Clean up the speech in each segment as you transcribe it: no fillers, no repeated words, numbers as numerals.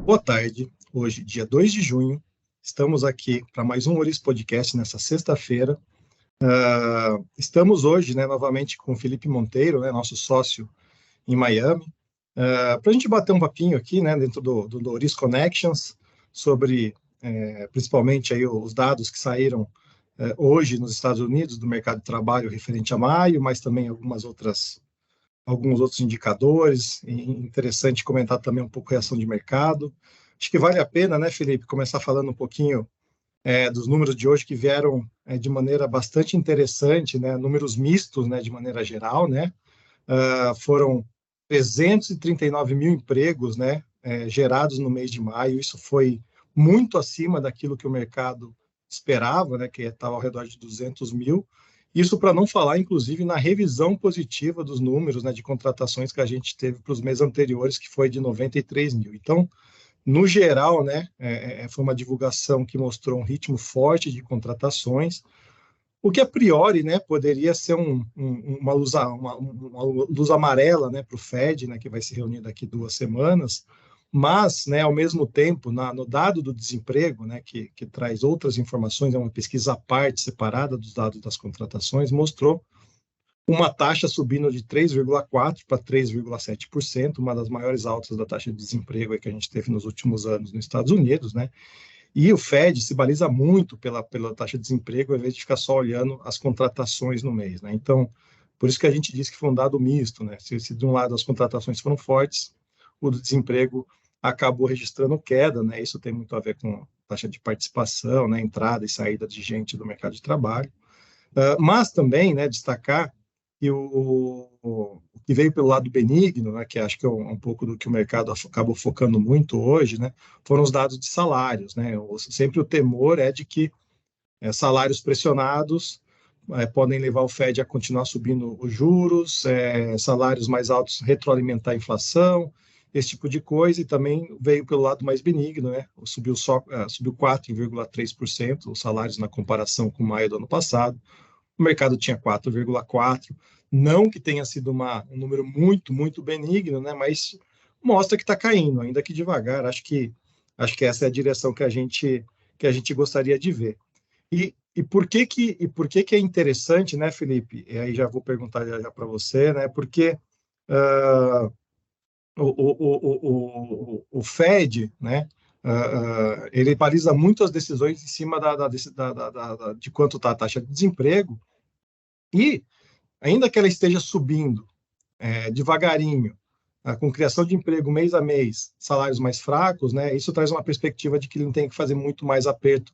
Boa tarde, hoje, dia 2 de junho, estamos aqui para mais um Ouriço Podcast nessa sexta-feira. Estamos hoje, novamente com o Felipe Monteiro, nosso sócio em Miami, para a gente bater um papinho aqui, dentro do Ouriço Connections, sobre principalmente aí os dados que saíram hoje nos Estados Unidos do mercado de trabalho referente a maio, mas também alguns outros indicadores. Interessante comentar também um pouco a reação de mercado. Acho que vale a pena, Felipe, começar falando um pouquinho dos números de hoje que vieram de maneira bastante interessante, números mistos, de maneira geral, foram 339 mil empregos, gerados no mês de maio. Isso foi muito acima daquilo que o mercado esperava, que estava ao redor de 200 mil. Isso para não falar, inclusive, na revisão positiva dos números de contratações que a gente teve para os meses anteriores, que foi de 93 mil. Então, no geral, foi uma divulgação que mostrou um ritmo forte de contratações, o que a priori poderia ser uma luz amarela para o Fed, que vai se reunir daqui 2 semanas, mas, ao mesmo tempo, no dado do desemprego, que traz outras informações, é uma pesquisa à parte, separada dos dados das contratações, mostrou uma taxa subindo de 3,4% para 3,7%, uma das maiores altas da taxa de desemprego que a gente teve nos últimos anos nos Estados Unidos, E o Fed se baliza muito pela taxa de desemprego, ao invés de ficar só olhando as contratações no mês, Então, por isso que a gente diz que foi um dado misto, Se de um lado as contratações foram fortes, o do desemprego acabou registrando queda, Isso tem muito a ver com taxa de participação, entrada e saída de gente do mercado de trabalho. Mas também, destacar que o que veio pelo lado benigno, que acho que é um pouco do que o mercado acabou focando muito hoje, foram os dados de salários, Sempre o temor é de que salários pressionados podem levar o Fed a continuar subindo os juros, salários mais altos retroalimentar a inflação, esse tipo de coisa. E também veio pelo lado mais benigno, subiu 4,3% os salários na comparação com maio do ano passado. O mercado tinha 4,4%, não que tenha sido um número muito, muito benigno, mas mostra que está caindo, ainda que devagar. Acho que essa é a direção que a gente gostaria de ver. E por que é interessante, Felipe? E aí já vou perguntar já para você, Porque o Fed, ele baliza muito as decisões em cima de quanto está a taxa de desemprego, e ainda que ela esteja subindo devagarinho, com criação de emprego mês a mês, salários mais fracos, isso traz uma perspectiva de que ele não tem que fazer muito mais aperto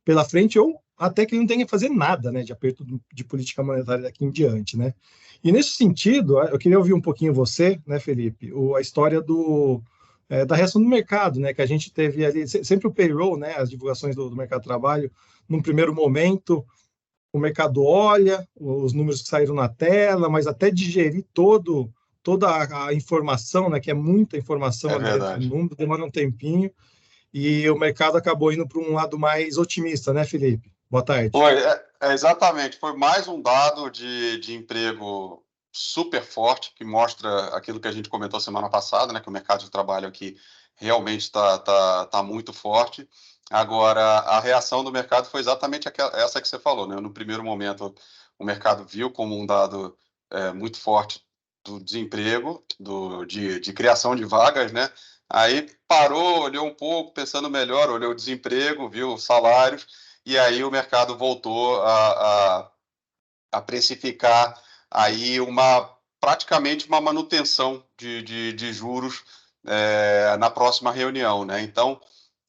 pela frente, ou até que ele não tenha que fazer nada de aperto de política monetária daqui em diante. E nesse sentido, eu queria ouvir um pouquinho você, Felipe, a história da reação do mercado, que a gente teve ali, sempre o payroll, as divulgações do mercado de trabalho, num primeiro momento, o mercado olha os números que saíram na tela, mas até digerir toda a informação, que é muita informação ali dentro do número, demora um tempinho, e o mercado acabou indo para um lado mais otimista, Felipe? Boa tarde. Foi, exatamente. Foi mais um dado de emprego super forte, que mostra aquilo que a gente comentou semana passada, que o mercado de trabalho aqui realmente está muito forte. Agora, a reação do mercado foi exatamente essa que você falou. No primeiro momento, o mercado viu como um dado muito forte do desemprego, de criação de vagas, Aí parou, olhou um pouco, pensando melhor, olhou o desemprego, viu os salários, e aí o mercado voltou a precificar aí praticamente uma manutenção de juros na próxima reunião, Então,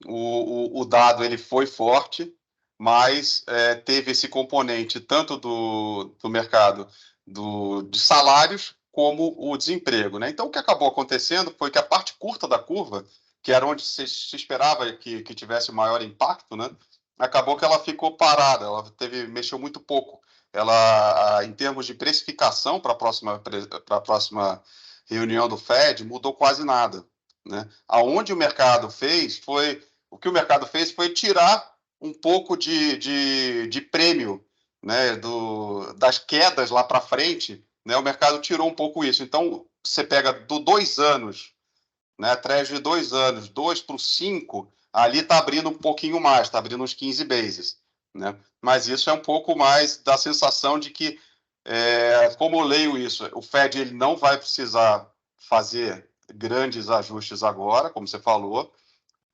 o dado ele foi forte, mas teve esse componente tanto do mercado de salários como o desemprego, Então, o que acabou acontecendo foi que a parte curta da curva, que era onde se esperava que tivesse o maior impacto, acabou que ela ficou parada, ela mexeu muito pouco. Ela, em termos de precificação para a próxima reunião do Fed, mudou quase nada, Aonde o mercado fez foi tirar um pouco de prêmio, das quedas lá para frente, O mercado tirou um pouco isso. Então, você pega 2 anos né? Treasury de 2 anos, 2 para 5, ali está abrindo um pouquinho mais, está abrindo uns 15 bases, né? Mas isso é um pouco mais da sensação de que, como eu leio isso, o Fed ele não vai precisar fazer grandes ajustes agora, como você falou,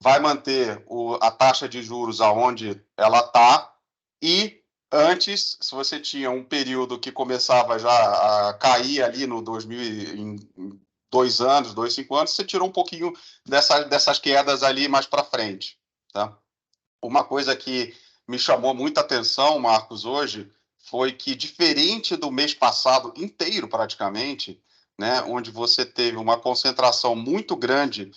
vai manter a taxa de juros aonde ela está, e antes, se você tinha um período que começava já a cair ali no 2000, em 2 anos, 5 anos, você tirou um pouquinho dessas quedas ali mais para frente, tá? Uma coisa que me chamou muita atenção, Marcos, hoje, foi que, diferente do mês passado inteiro, praticamente, né, onde você teve uma concentração muito grande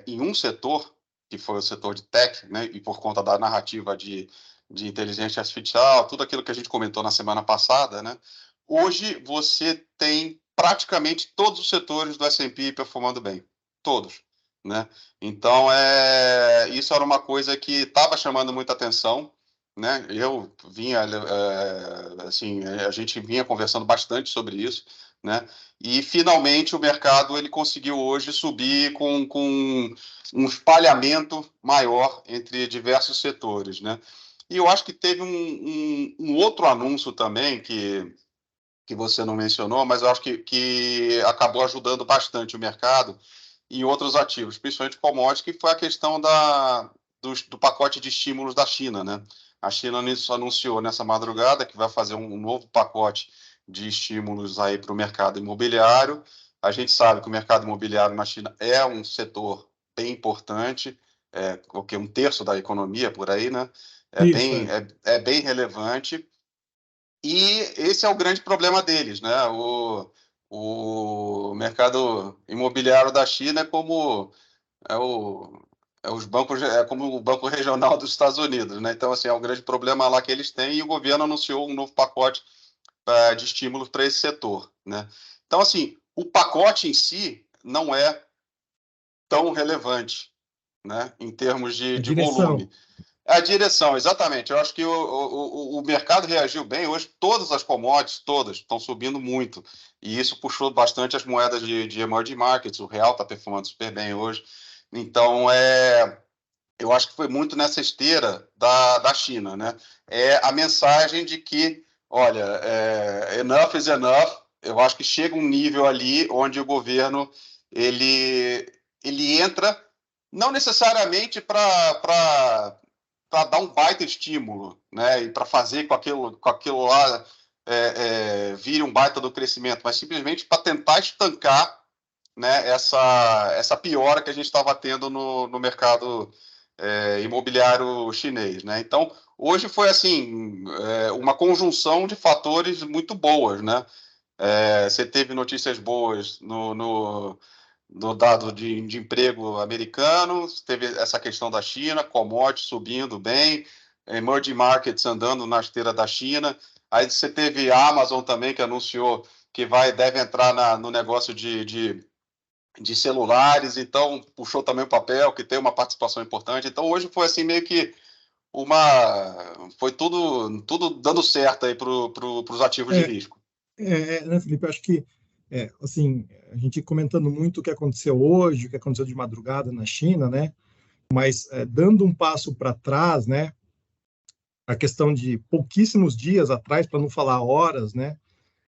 em um setor, que foi o setor de tech, né, e por conta da narrativa de inteligência artificial, tudo aquilo que a gente comentou na semana passada, né, hoje você tem praticamente todos os setores do S&P performando bem, todos, né? Então, isso era uma coisa que estava chamando muita atenção, né? Eu vinha, assim, a gente vinha conversando bastante sobre isso, né? E finalmente o mercado ele conseguiu hoje subir com um espalhamento maior entre diversos setores, né? E eu acho que teve um outro anúncio também que você não mencionou, mas eu acho que acabou ajudando bastante o mercado em outros ativos, principalmente commodities, que foi a questão do pacote de estímulos da China, né? A China anunciou nessa madrugada que vai fazer um novo pacote de estímulos aí para o mercado imobiliário. A gente sabe que o mercado imobiliário na China é um setor bem importante, porque 1/3 da economia por aí, né? Isso, É bem relevante. E esse é o grande problema deles, né? O mercado imobiliário da China é o os bancos, é como o Banco Regional dos Estados Unidos, né? Então, assim, é um grande problema lá que eles têm, e o governo anunciou um novo pacote de estímulos para esse setor, né? Então, assim, o pacote em si não é tão relevante, né, em termos a de direção. volume. A direção, exatamente. Eu acho que o mercado reagiu bem. Hoje, todas as commodities, todas, estão subindo muito. E isso puxou bastante as moedas de emerging markets. O real está performando super bem hoje. Então, eu acho que foi muito nessa esteira da China, né? É a mensagem de que, olha, enough is enough. Eu acho que chega um nível ali onde o governo ele entra não necessariamente para dar um baita estímulo, né? E para fazer com aquilo lá vire um baita do crescimento, mas simplesmente para tentar estancar, né, essa piora que a gente estava tendo no mercado imobiliário chinês, né? Então, hoje foi assim uma conjunção de fatores muito boas, né? Você teve notícias boas no dado de emprego americano, teve essa questão da China, commodities subindo bem, emerging markets andando na esteira da China. Aí você teve a Amazon também, que anunciou que deve entrar no negócio de celulares, então puxou também o papel, que tem uma participação importante. Então hoje foi assim meio que foi tudo dando certo aí para os ativos de É, risco. né, Felipe, eu acho que, assim, a gente comentando muito o que aconteceu hoje, o que aconteceu de madrugada na China, né? Mas dando um passo para trás, né? A questão de pouquíssimos dias atrás, para não falar horas, né?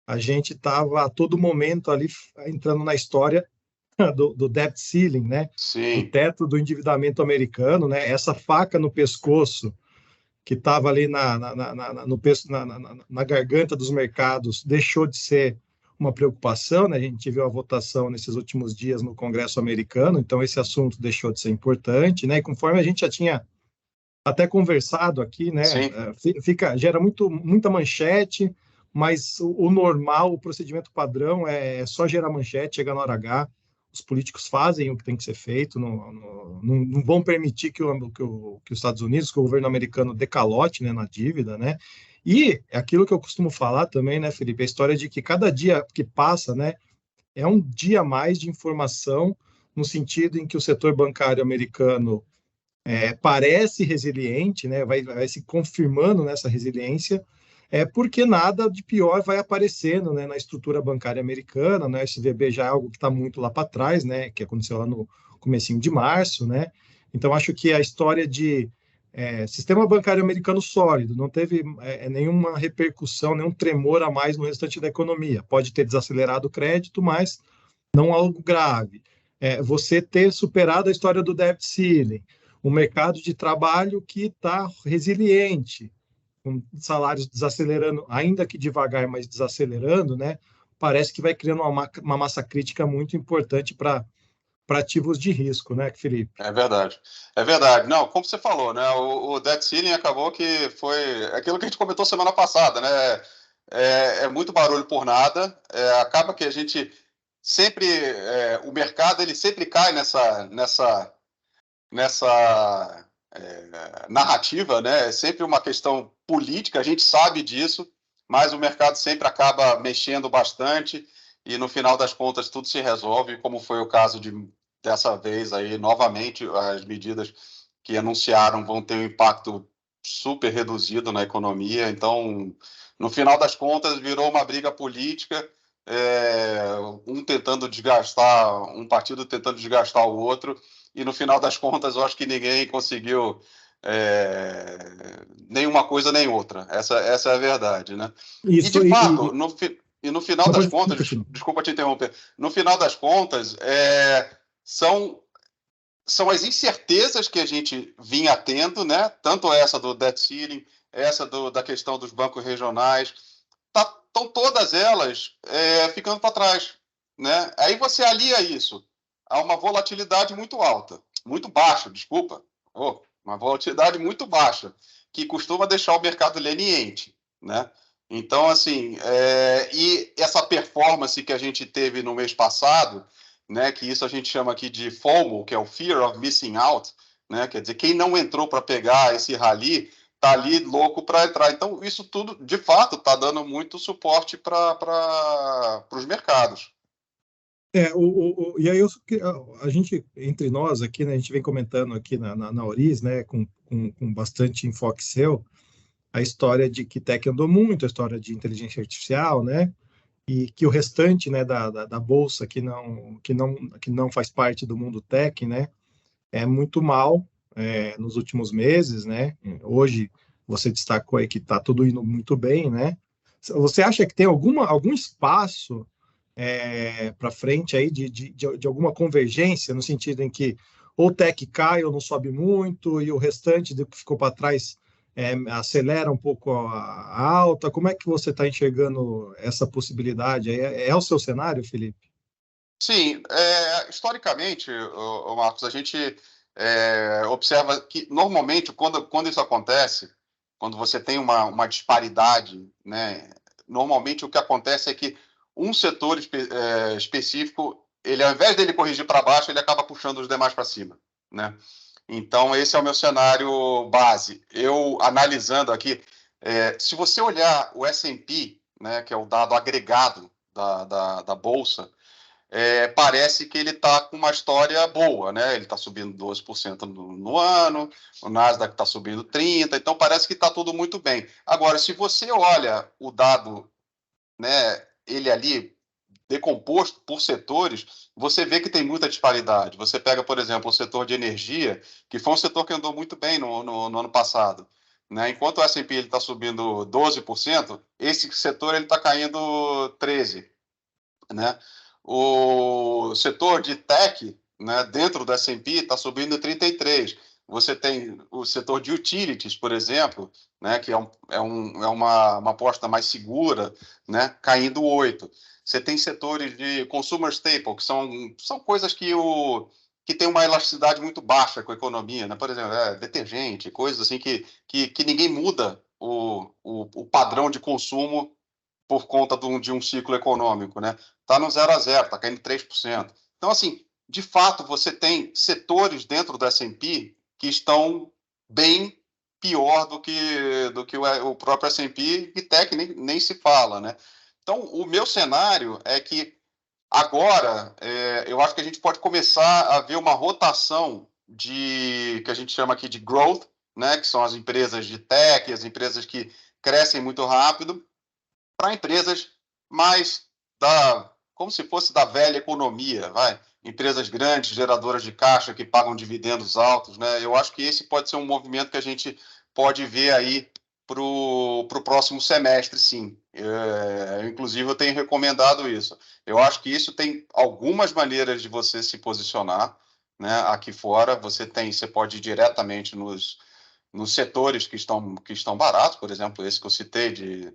A gente estava a todo momento ali entrando na história do debt ceiling, né? Do Sim, teto do endividamento americano, né? Essa faca no pescoço que estava ali na garganta dos mercados deixou de ser uma preocupação, né? A gente viu a votação nesses últimos dias no Congresso americano, então esse assunto deixou de ser importante, né? E conforme a gente já tinha até conversado aqui, né? sim. Gera muita manchete, mas o normal, o procedimento padrão é só gerar manchete, chegar na hora H. Os políticos fazem o que tem que ser feito, não vão permitir que os Estados Unidos, que o governo americano decalote, né, na dívida, né? E é aquilo que eu costumo falar também, né, Felipe, a história de que cada dia que passa, né, é um dia a mais de informação, no sentido em que o setor bancário americano parece resiliente, né? Vai se confirmando nessa resiliência, porque nada de pior vai aparecendo, né, na estrutura bancária americana, né? O SVB já é algo que está muito lá para trás, né, que aconteceu lá no comecinho de março, né? Então acho que a história de sistema bancário americano sólido, não teve nenhuma repercussão, nenhum tremor a mais no restante da economia. Pode ter desacelerado o crédito, mas não algo grave. Você ter superado a história do debt ceiling, um mercado de trabalho que está resiliente, com salários desacelerando, ainda que devagar, mas desacelerando, né? Parece que vai criando uma massa crítica muito importante para ativos de risco, né, Felipe? É verdade. É verdade. Não, como você falou, né? O debt ceiling acabou que foi aquilo que a gente comentou semana passada, né? É muito barulho por nada. Acaba que a gente sempre, o mercado ele sempre cai nessa narrativa, né? É sempre uma questão política, a gente sabe disso, mas o mercado sempre acaba mexendo bastante e no final das contas tudo se resolve, como foi o caso dessa vez aí, novamente, as medidas que anunciaram vão ter um impacto super reduzido na economia, então, no final das contas, virou uma briga política, um tentando desgastar, um partido tentando desgastar o outro, e no final das contas eu acho que ninguém conseguiu nenhuma coisa nem outra. Essa é a verdade, né? E de Isso, fato, no final não das pode contas, continuar. desculpa te interromper, no final das contas, são as incertezas que a gente vinha tendo, né? Tanto essa do debt ceiling, essa da questão dos bancos regionais, estão todas elas ficando para trás, né? Aí você alia isso a uma volatilidade muito alta, muito baixa, desculpa, uma volatilidade muito baixa, que costuma deixar o mercado leniente, né? Então, assim, e essa performance que a gente teve no mês passado, né, que isso a gente chama aqui de FOMO, que é o Fear of Missing Out, né? Quer dizer, quem não entrou para pegar esse rally tá ali louco para entrar. Então, isso tudo, de fato, está dando muito suporte para os mercados. E aí a gente, entre nós aqui, né, a gente vem comentando aqui na Oriz, né, com bastante enfoque seu, a história de que tech andou muito, a história de inteligência artificial, né, e que o restante, né, da bolsa que não faz parte do mundo tech, né, é muito mal nos últimos meses, né. Hoje você destacou aí que está tudo indo muito bem, né. Você acha que tem algum espaço para frente aí de alguma convergência, no sentido em que ou o tech cai ou não sobe muito, e o restante do que ficou para trás acelera um pouco a alta? Como é que você está enxergando essa possibilidade? É o seu cenário, Felipe? Sim, historicamente, Marcos, a gente observa que, normalmente, quando isso acontece, quando você tem uma disparidade, né, normalmente o que acontece é que um setor específico, ele, ao invés dele corrigir para baixo, ele acaba puxando os demais para cima, né? Então, esse é o meu cenário base. Eu, analisando aqui, se você olhar o S&P, né, que é o dado agregado da Bolsa, parece que ele está com uma história boa, né? Ele está subindo 12% no ano, o Nasdaq está subindo 30%, então parece que está tudo muito bem. Agora, se você olha o dado, né, ele ali decomposto por setores, você vê que tem muita disparidade. Você pega, por exemplo, o setor de energia, que foi um setor que andou muito bem no ano passado. Né? Enquanto o S&P está subindo 12%, esse setor está caindo 13%. Né? O setor de tech, né, dentro do S&P está subindo 33%. Você tem o setor de utilities, por exemplo, né, que é uma aposta mais segura, né, caindo 8%. Você tem setores de consumer staple, que são coisas que tem uma elasticidade muito baixa com a economia, né? Por exemplo, detergente, coisas assim que ninguém muda o padrão de consumo por conta de um ciclo econômico, né? Está no 0 a 0, está caindo 3%. Então, assim, de fato, você tem setores dentro do S&P que estão bem pior do que o próprio S&P, e tech nem se fala, né? Então, o meu cenário é que agora eu acho que a gente pode começar a ver uma rotação que a gente chama aqui de growth, né? Que são as empresas de tech, as empresas que crescem muito rápido, para empresas mais como se fosse da velha economia, empresas grandes, geradoras de caixa, que pagam dividendos altos, né? Eu acho que esse pode ser um movimento que a gente pode ver aí para o próximo semestre, sim. Inclusive, eu tenho recomendado isso. Eu acho que isso tem algumas maneiras de você se posicionar, né? Aqui fora, você pode ir diretamente nos setores que estão baratos, por exemplo, esse que eu citei de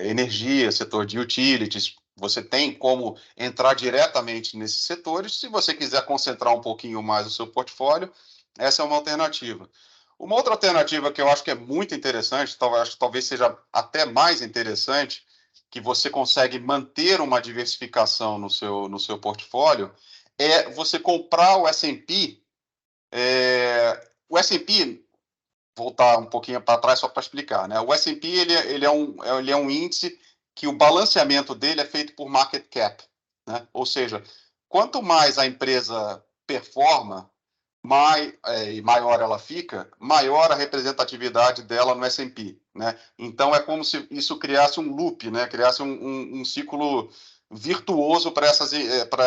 energia, setor de utilities. Você tem como entrar diretamente nesses setores. Se você quiser concentrar um pouquinho mais o seu portfólio, essa é uma alternativa. Uma outra alternativa que eu acho que é muito interessante, talvez seja até mais interessante, que você consegue manter uma diversificação no seu portfólio, é você comprar o S&P. O S&P, voltar um pouquinho para trás só para explicar, né? O S&P ele é um índice que o balanceamento dele é feito por market cap, né? Ou seja, quanto mais a empresa performa, e maior ela fica, maior a representatividade dela no S&P, né? Então é como se isso criasse um loop, né? Criasse um ciclo virtuoso para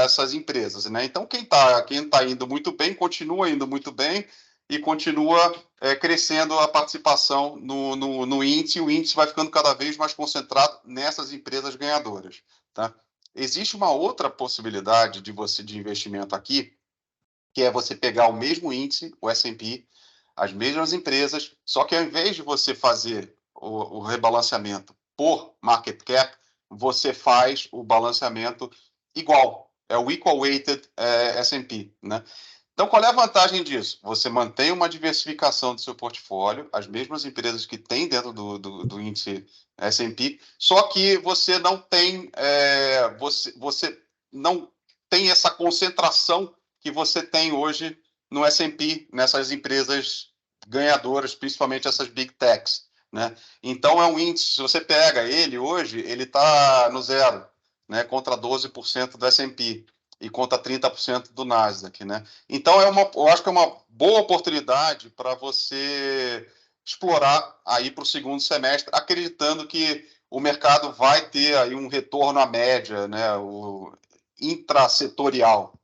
essas empresas, né? Então quem tá indo muito bem continua indo muito bem e continua crescendo a participação no índice. O índice vai ficando cada vez mais concentrado nessas empresas ganhadoras, tá? Existe uma outra possibilidade de investimento aqui, que é você pegar o mesmo índice, o S&P, as mesmas empresas, só que ao invés de você fazer o rebalanceamento por market cap, você faz o balanceamento igual. É o equal weighted S&P, né? Então, qual é a vantagem disso? Você mantém uma diversificação do seu portfólio, as mesmas empresas que tem dentro do índice S&P, só que você não tem você não tem essa concentração que você tem hoje no S&P, nessas empresas ganhadoras, principalmente essas big techs, né? Então, é um índice, se você pega ele hoje, ele está no zero, né, contra 12% do S&P e contra 30% do Nasdaq, né? Então, eu acho que é uma boa oportunidade para você explorar aí para o segundo semestre, acreditando que o mercado vai ter aí um retorno à média, né, o intrasetorial.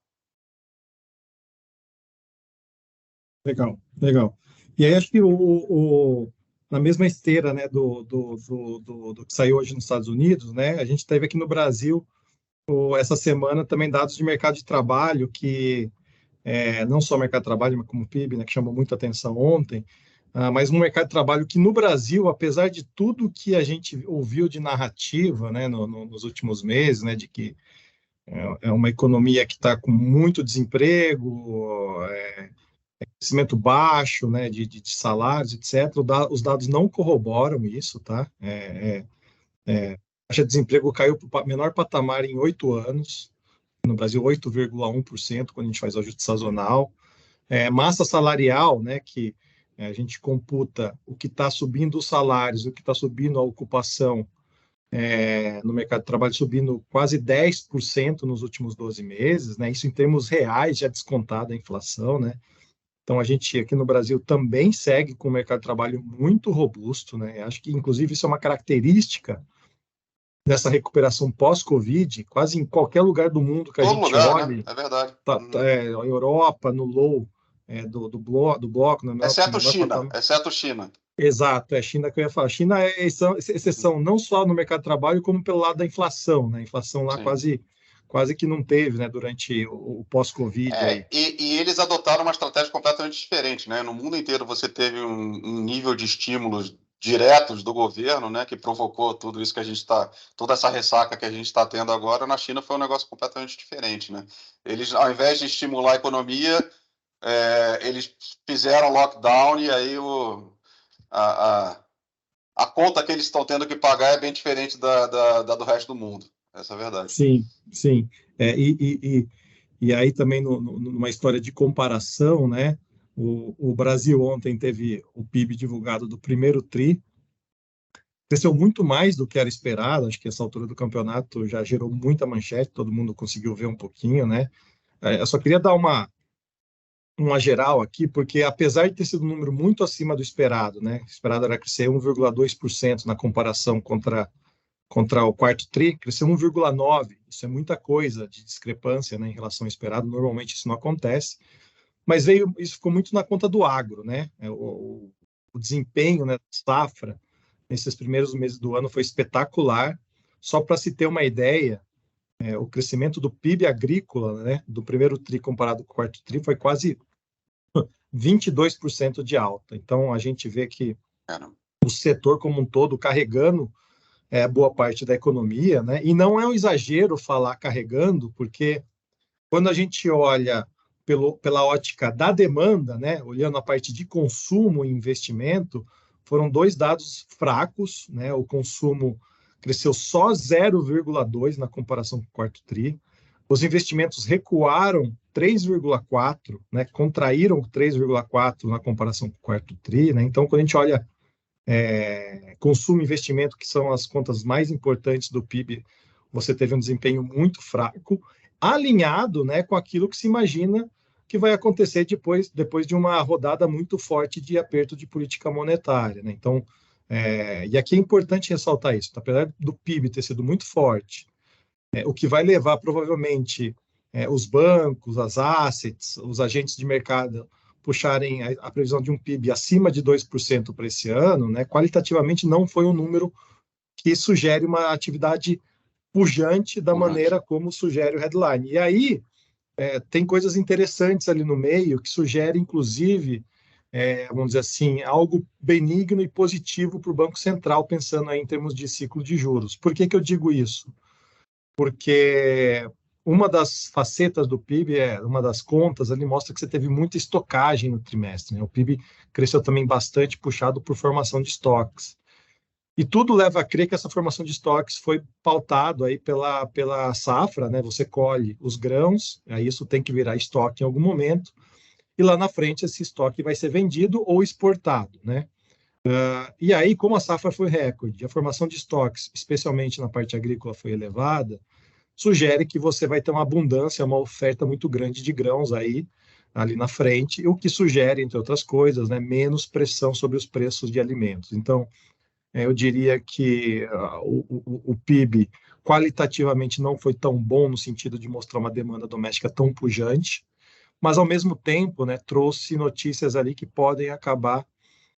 Legal, legal. E aí acho que na mesma esteira, né, do que saiu hoje nos Estados Unidos, né, a gente teve aqui no Brasil essa semana também dados de mercado de trabalho que não só o mercado de trabalho, mas como o PIB, né, que chamou muita atenção ontem, mas um mercado de trabalho que no Brasil, apesar de tudo que a gente ouviu de narrativa, né, nos últimos meses, né, de que é uma economia que está com muito desemprego, crescimento baixo, né, de salários, etc. Os dados não corroboram isso, tá? A taxa de desemprego caiu para o menor patamar em 8 anos. No Brasil, 8,1%, quando a gente faz o ajuste sazonal. Massa salarial, né, que a gente computa o que está subindo os salários, o que está subindo a ocupação no mercado de trabalho, subindo quase 10% nos últimos 12 meses, né? Isso em termos reais, já descontado a inflação, né? Então, a gente aqui no Brasil também segue com o mercado de trabalho muito robusto, né? Acho que, inclusive, isso é uma característica dessa recuperação pós-Covid, quase em qualquer lugar do mundo que a Todo gente lugar, né? olhe, É verdade. a Europa, no low do bloco, no Exceto menor China, patamar. exceto China. Exato, é a China que eu ia falar. A China é exceção não só no mercado de trabalho, como pelo lado da inflação, né? A inflação lá Sim. quase que não teve, né, durante o pós-Covid aí. E eles adotaram uma estratégia completamente diferente, né? No mundo inteiro você teve um nível de estímulos diretos do governo, né, que provocou tudo isso que a gente está, toda essa ressaca que a gente está tendo agora. Na China foi um negócio completamente diferente, né? Eles, ao invés de estimular a economia, eles fizeram lockdown e aí a, a, a conta que eles estão tendo que pagar é bem diferente da do resto do mundo. Essa é a verdade. Sim, sim. E aí também numa história de comparação, né? O Brasil ontem teve o PIB divulgado do primeiro tri, cresceu muito mais do que era esperado. Acho que essa altura do campeonato já gerou muita manchete, todo mundo conseguiu ver um pouquinho, né? Eu só queria dar uma geral aqui, porque apesar de ter sido um número muito acima do esperado, né? O esperado era crescer 1,2% na comparação contra o quarto tri, cresceu 1,9%. Isso é muita coisa de discrepância, né, em relação ao esperado. Normalmente isso não acontece, mas isso ficou muito na conta do agro, né? O desempenho, né, da safra nesses primeiros meses do ano foi espetacular. Só para se ter uma ideia, o crescimento do PIB agrícola, né, do primeiro tri comparado com o quarto tri foi quase 22% de alta. Então, a gente vê que o setor como um todo carregando boa parte da economia, né? E não é um exagero falar carregando, porque quando a gente olha pela ótica da demanda, né, olhando a parte de consumo e investimento, foram dois dados fracos, né? O consumo cresceu só 0,2 na comparação com o quarto tri. Os investimentos recuaram 3,4, né? Contraíram 3,4 na comparação com o quarto tri, né? Então, quando a gente olha consumo e investimento, que são as contas mais importantes do PIB, você teve um desempenho muito fraco, alinhado, né, com aquilo que se imagina que vai acontecer depois de uma rodada muito forte de aperto de política monetária, né? Então, e aqui é importante ressaltar isso, apesar do PIB ter sido muito forte, o que vai levar provavelmente os bancos, as assets, os agentes de mercado puxarem a previsão de um PIB acima de 2% para esse ano, né, qualitativamente não foi um número que sugere uma atividade pujante da maneira como sugere o headline. E aí tem coisas interessantes ali no meio que sugerem, inclusive, vamos dizer assim, algo benigno e positivo para o Banco Central, pensando aí em termos de ciclo de juros. Por que eu digo isso? Porque uma das facetas do PIB, uma das contas, ali mostra que você teve muita estocagem no trimestre, né? O PIB cresceu também bastante, puxado por formação de estoques. E tudo leva a crer que essa formação de estoques foi pautado aí pela safra, né? Você colhe os grãos, aí isso tem que virar estoque em algum momento, e lá na frente esse estoque vai ser vendido ou exportado, né? E aí, como a safra foi recorde, a formação de estoques, especialmente na parte agrícola, foi elevada, sugere que você vai ter uma abundância, uma oferta muito grande de grãos aí, ali na frente, o que sugere, entre outras coisas, né, menos pressão sobre os preços de alimentos. Então, eu diria que o PIB qualitativamente não foi tão bom no sentido de mostrar uma demanda doméstica tão pujante, mas ao mesmo tempo, né, trouxe notícias ali que podem acabar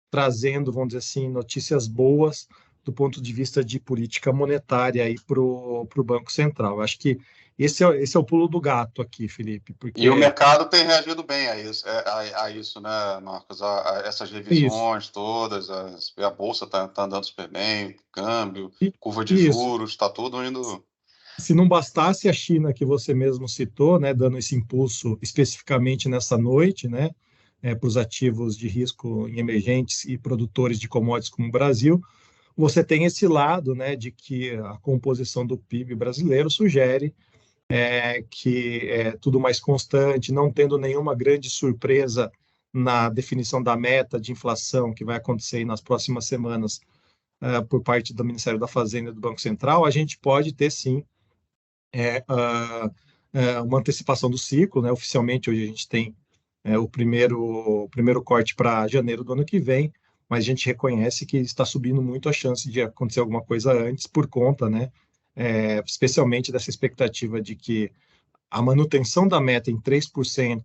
trazendo, vamos dizer assim, notícias boas do ponto de vista de política monetária aí para o Banco Central. Acho que esse é o pulo do gato aqui, Felipe. Porque... E o mercado tem reagido bem a isso, né, Marcos? A essas revisões isso. todas, a Bolsa está andando super bem, câmbio, curva de Isso. juros, está tudo indo... Se não bastasse a China, que você mesmo citou, né, dando esse impulso especificamente nessa noite, né, para os ativos de risco em emergentes e produtores de commodities como o Brasil, você tem esse lado, né, de que a composição do PIB brasileiro sugere que é tudo mais constante, não tendo nenhuma grande surpresa na definição da meta de inflação que vai acontecer nas próximas semanas por parte do Ministério da Fazenda e do Banco Central, a gente pode ter sim uma antecipação do ciclo, né? Oficialmente hoje a gente tem o primeiro corte para janeiro do ano que vem, mas a gente reconhece que está subindo muito a chance de acontecer alguma coisa antes por conta, né? Especialmente dessa expectativa de que a manutenção da meta em 3%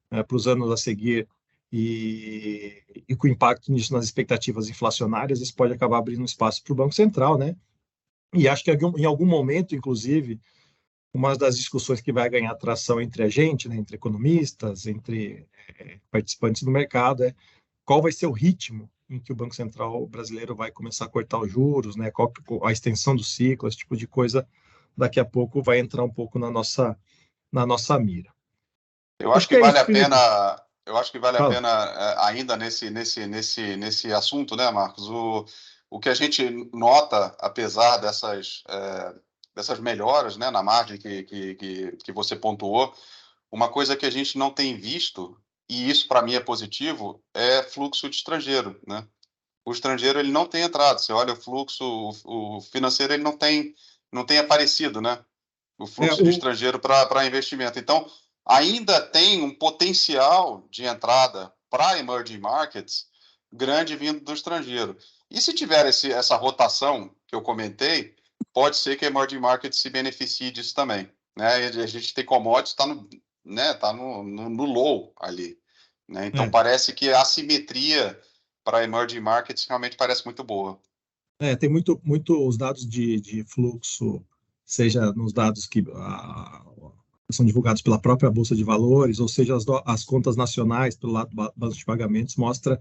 para os anos a seguir e com impacto nisso nas expectativas inflacionárias, isso pode acabar abrindo espaço para o Banco Central, né? E acho que em algum momento, inclusive, uma das discussões que vai ganhar atração entre a gente, né, entre economistas, entre participantes do mercado, é qual vai ser o ritmo em que o Banco Central brasileiro vai começar a cortar os juros, né, qual a extensão do ciclo, esse tipo de coisa, daqui a pouco vai entrar um pouco na nossa mira. Eu acho Acho que que é vale isso, a Felipe. pena, eu acho que vale a Fala. pena ainda nesse assunto, né, Marcos? O que a gente nota, apesar dessas melhoras, né, na margem que você pontuou, uma coisa que a gente não tem visto, e isso para mim é positivo, é fluxo de estrangeiro, né? O estrangeiro ele não tem entrado. Você olha o fluxo, o financeiro ele não tem aparecido, né? O fluxo de O, estrangeiro para investimento. Então, ainda tem um potencial de entrada para emerging markets grande vindo do estrangeiro. E se tiver essa rotação que eu comentei, pode ser que a emerging markets se beneficie disso também. Né? A gente tem commodities, está no, né, no low ali. Né? Então, parece que a assimetria para emerging markets realmente parece muito boa. Tem muito os dados de fluxo, seja nos dados que são divulgados pela própria Bolsa de Valores, ou seja, as contas nacionais pelo lado do banco de pagamentos, mostra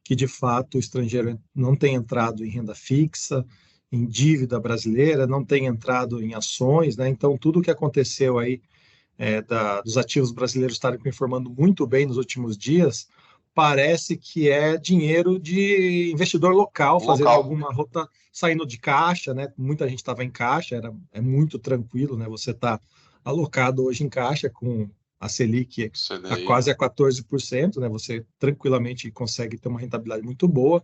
que, de fato, o estrangeiro não tem entrado em renda fixa, em dívida brasileira, não tem entrado em ações, né? Então, tudo o que aconteceu aí dos ativos brasileiros estarem performando muito bem nos últimos dias, parece que é dinheiro de investidor local fazendo alguma rota, saindo de caixa, né? Muita gente estava em caixa, é muito tranquilo, né? Você está alocado hoje em caixa com a Selic quase a 14%, né? Você tranquilamente consegue ter uma rentabilidade muito boa.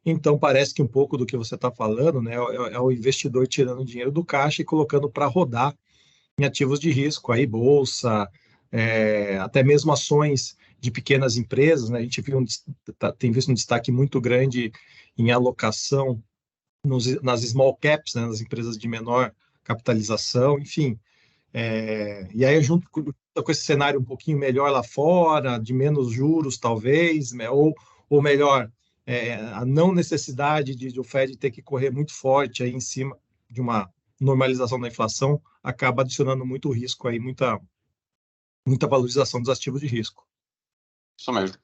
Então, parece que um pouco do que você está falando, né, é o investidor tirando dinheiro do caixa e colocando para rodar em ativos de risco, aí bolsa, até mesmo ações de pequenas empresas, né? A gente tem visto um destaque muito grande em alocação nas small caps, né, nas empresas de menor capitalização, enfim. E aí, junto com esse cenário um pouquinho melhor lá fora, de menos juros, talvez, né, ou melhor, a não necessidade de o Fed ter que correr muito forte aí em cima de uma normalização da inflação, acaba adicionando muito risco aí, muita valorização dos ativos de risco. Isso mesmo.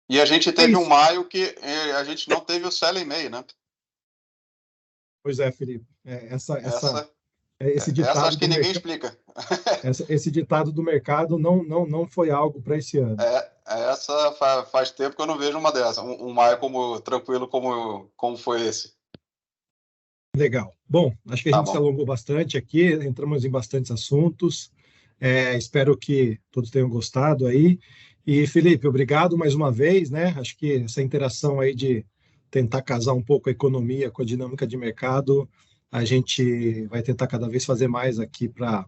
E a gente teve um maio que a gente não teve o sell em May, né? Pois é, Felipe. Esse ditado essa acho que ninguém explica. Esse ditado do mercado não foi algo para esse ano. Essa faz tempo que eu não vejo uma dessa. Um maio tranquilo como foi esse. Legal. Bom, acho que a gente se alongou bastante aqui, entramos em bastantes assuntos. Espero que todos tenham gostado aí. E, Felipe, obrigado mais uma vez, né? Acho que essa interação aí de tentar casar um pouco a economia com a dinâmica de mercado, a gente vai tentar cada vez fazer mais aqui para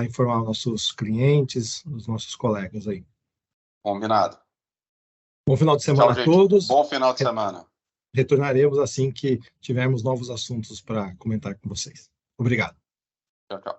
informar os nossos clientes, os nossos colegas aí. Combinado. Bom final de semana a todos. Bom final de semana. Retornaremos assim que tivermos novos assuntos para comentar com vocês. Obrigado. Tchau, tchau.